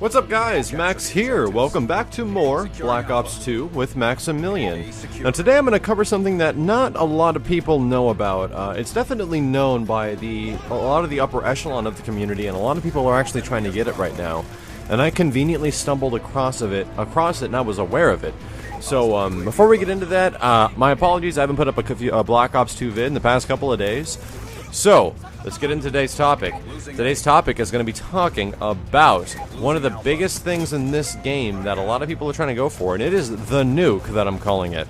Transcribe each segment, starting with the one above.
What's up guys, Max here. Welcome back to more Black Ops 2 with Maximilian. Now today I'm going to cover something that not a lot of people know about. It's definitely known by a lot of the upper echelon of the community, and a lot of people are actually trying to get it right now. And I conveniently stumbled across it and I was aware of it. So before we get into that, my apologies, I haven't put up a Black Ops 2 vid in the past couple of days. So, let's get into today's topic. Today's topic is going to be talking about one of the biggest things in this game that a lot of people are trying to go for, and it is the nuke that I'm calling it.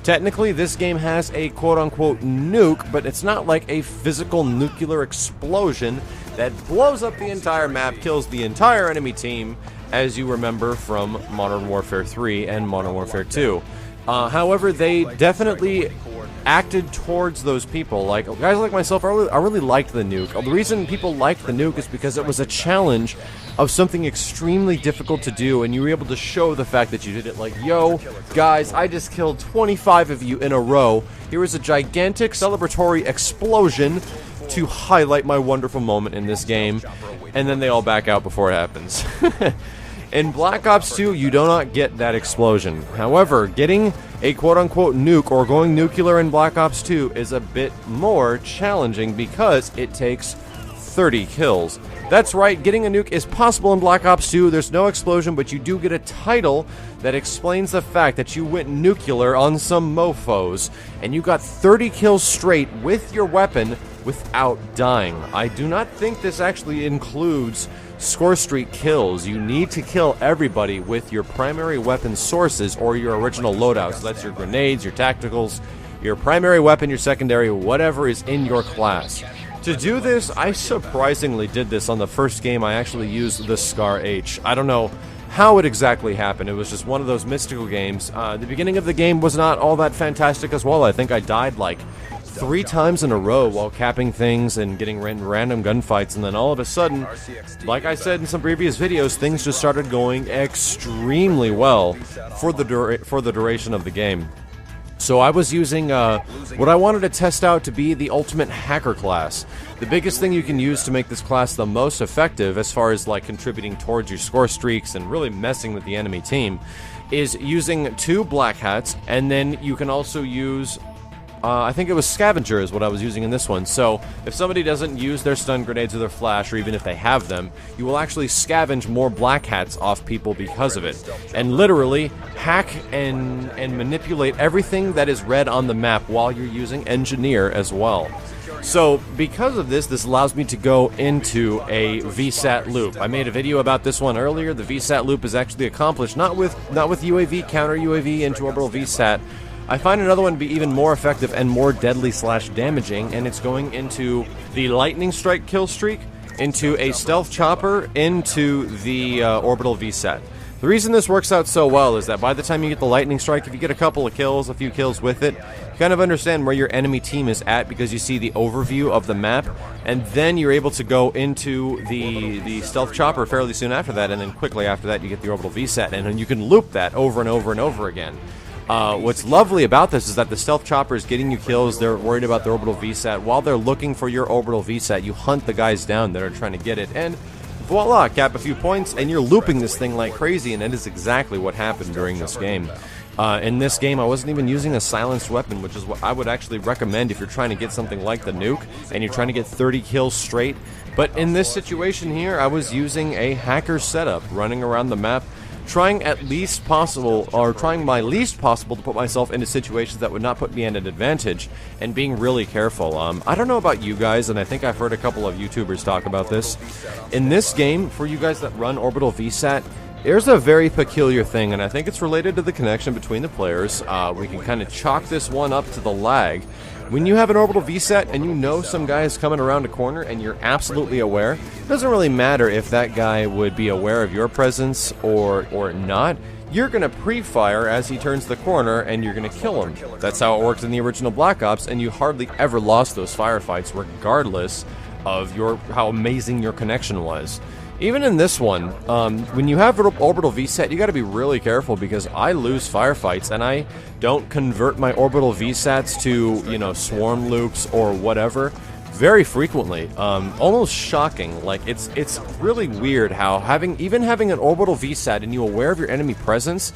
Technically, this game has a quote-unquote nuke, but it's not like a physical nuclear explosion that blows up the entire map, kills the entire enemy team, as you remember from Modern Warfare 3 and Modern Warfare 2. However, they definitely acted towards those people. Like guys like myself, I really liked the nuke. The reason people liked the nuke is because it was a challenge of something extremely difficult to do, and you were able to show the fact that you did it. Like, yo, guys, I just killed 25 of you in a row. Here is a gigantic celebratory explosion to highlight my wonderful moment in this game, and then they all back out before it happens. In Black Ops 2, you do not get that explosion. However, getting a quote-unquote nuke or going nuclear in Black Ops 2 is a bit more challenging because it takes 30 kills. That's right, getting a nuke is possible in Black Ops 2. There's no explosion, but you do get a title that explains the fact that you went nuclear on some mofos, and you got 30 kills straight with your weapon without dying. I do not think this actually includes score streak kills. You need to kill everybody with your primary weapon sources or your original loadout. So that's your grenades, your tacticals, your primary weapon, your secondary, whatever is in your class. To do this, I surprisingly did this on the first game. I actually used the Scar H. I don't know how it exactly happened. It was just one of those mystical games. The beginning of the game was not all that fantastic as well. I think I died like 3 times in a row while capping things and getting random gunfights, and then all of a sudden, like I said in some previous videos, things just started going extremely well for the duration of the game. So I was using what I wanted to test out to be the ultimate hacker class. The biggest thing you can use to make this class the most effective as far as like contributing towards your score streaks and really messing with the enemy team is using 2 black hats, and then you can also use I think it was Scavenger is what I was using in this one. So if somebody doesn't use their stun grenades or their flash, or even if they have them, you will actually scavenge more black hats off people because of it. And literally hack and manipulate everything that is red on the map while you're using Engineer as well. So because of this, this allows me to go into a VSAT loop. I made a video about this one earlier. The VSAT loop is actually accomplished not with UAV, counter UAV into orbital VSAT. I find another one to be even more effective and more deadly / damaging, and it's going into the lightning strike kill streak, into a stealth chopper, into the orbital VSAT. The reason this works out so well is that by the time you get the lightning strike, if you get a couple of kills, a few kills with it, you kind of understand where your enemy team is at because you see the overview of the map, and then you're able to go into the stealth chopper fairly soon after that, and then quickly after that you get the orbital VSAT, and then you can loop that over and over and over again. What's lovely about this is that the stealth chopper is getting you kills. They're worried about the orbital VSAT. While they're looking for your orbital VSAT, you hunt the guys down that are trying to get it, and voila, cap a few points, and you're looping this thing like crazy, and that is exactly what happened during this game. In this game, I wasn't even using a silenced weapon, which is what I would actually recommend if you're trying to get something like the nuke, and you're trying to get 30 kills straight. But in this situation here, I was using a hacker setup, running around the map, trying my least possible to put myself into situations that would not put me at an advantage, and being really careful. I don't know about you guys, and I think I've heard a couple of YouTubers talk about this. In this game, for you guys that run orbital VSAT, there's a very peculiar thing, and I think it's related to the connection between the players. We can kind of chalk this one up to the lag. When you have an orbital VSAT and you know some guy is coming around a corner and you're absolutely aware, it doesn't really matter if that guy would be aware of your presence or not. You're going to pre-fire as he turns the corner and you're going to kill him. That's how it worked in the original Black Ops, and you hardly ever lost those firefights regardless of how amazing your connection was. Even in this one, when you have orbital VSAT, you got to be really careful because I lose firefights and I don't convert my orbital VSATs to, you know, swarm loops or whatever. very frequently, almost shocking. Like, it's really weird how even having an orbital VSAT and you aware of your enemy presence,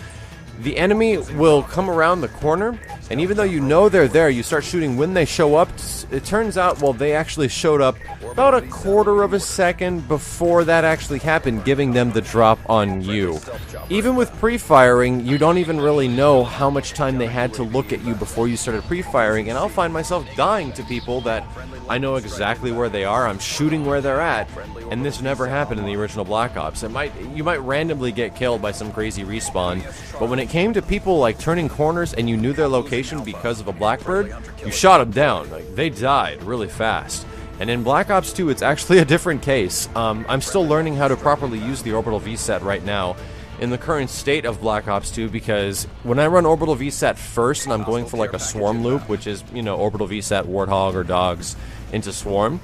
the enemy will come around the corner, and even though you know they're there, you start shooting when they show up. It turns out, well, they actually showed up about a quarter of a second before that actually happened, giving them the drop on you. Even with pre-firing, you don't even really know how much time they had to look at you before you started pre-firing, and I'll find myself dying to people that I know exactly where they are, I'm shooting where they're at, and this never happened in the original Black Ops. You might randomly get killed by some crazy respawn, but when it came to people like turning corners and you knew their location because of a Blackbird, you shot them down. Like, they died really fast. And in Black Ops 2, it's actually a different case. I'm still learning how to properly use the orbital VSAT right now in the current state of Black Ops 2, because when I run orbital VSAT first and I'm going for like a swarm loop, which is, you know, orbital VSAT Warthog or Dogs into swarm,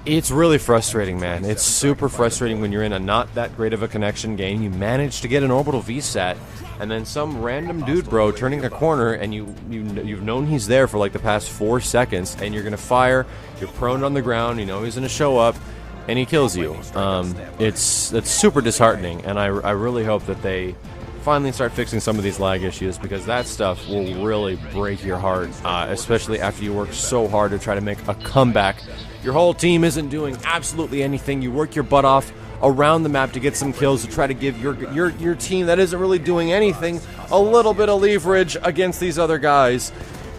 it's really frustrating, man. It's super frustrating when you're in a not that great of a connection game. You manage to get an orbital VSAT, and then some random dude, bro, turning a corner, and you've known he's there for like the past 4 seconds, and you're gonna fire. You're prone on the ground. You know he's gonna show up, and he kills you. That's super disheartening, and I really hope that they finally start fixing some of these lag issues, because that stuff will really break your heart, especially after you work so hard to try to make a comeback. Your whole team isn't doing absolutely anything. You work your butt off around the map to get some kills to try to give your team that isn't really doing anything a little bit of leverage against these other guys,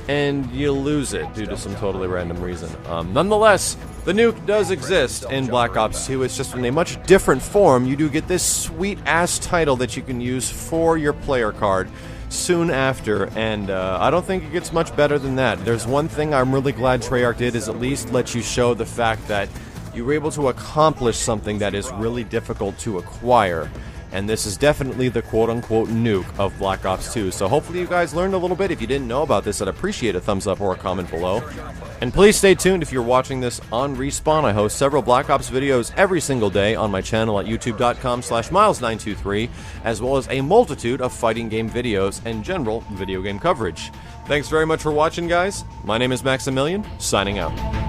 and you lose it due to some totally random reason. Nonetheless, the nuke does exist in Black Ops 2. It's just in a much different form. You do get this sweet-ass title that you can use for your player card soon after, and I don't think it gets much better than that. There's one thing I'm really glad Treyarch did, is at least let you show the fact that you were able to accomplish something that is really difficult to acquire. And this is definitely the quote-unquote nuke of Black Ops 2. So hopefully you guys learned a little bit. If you didn't know about this, I'd appreciate a thumbs up or a comment below. And please stay tuned if you're watching this on Respawn. I host several Black Ops videos every single day on my channel at youtube.com/miles923, as well as a multitude of fighting game videos and general video game coverage. Thanks very much for watching, guys. My name is Maximilian, signing out.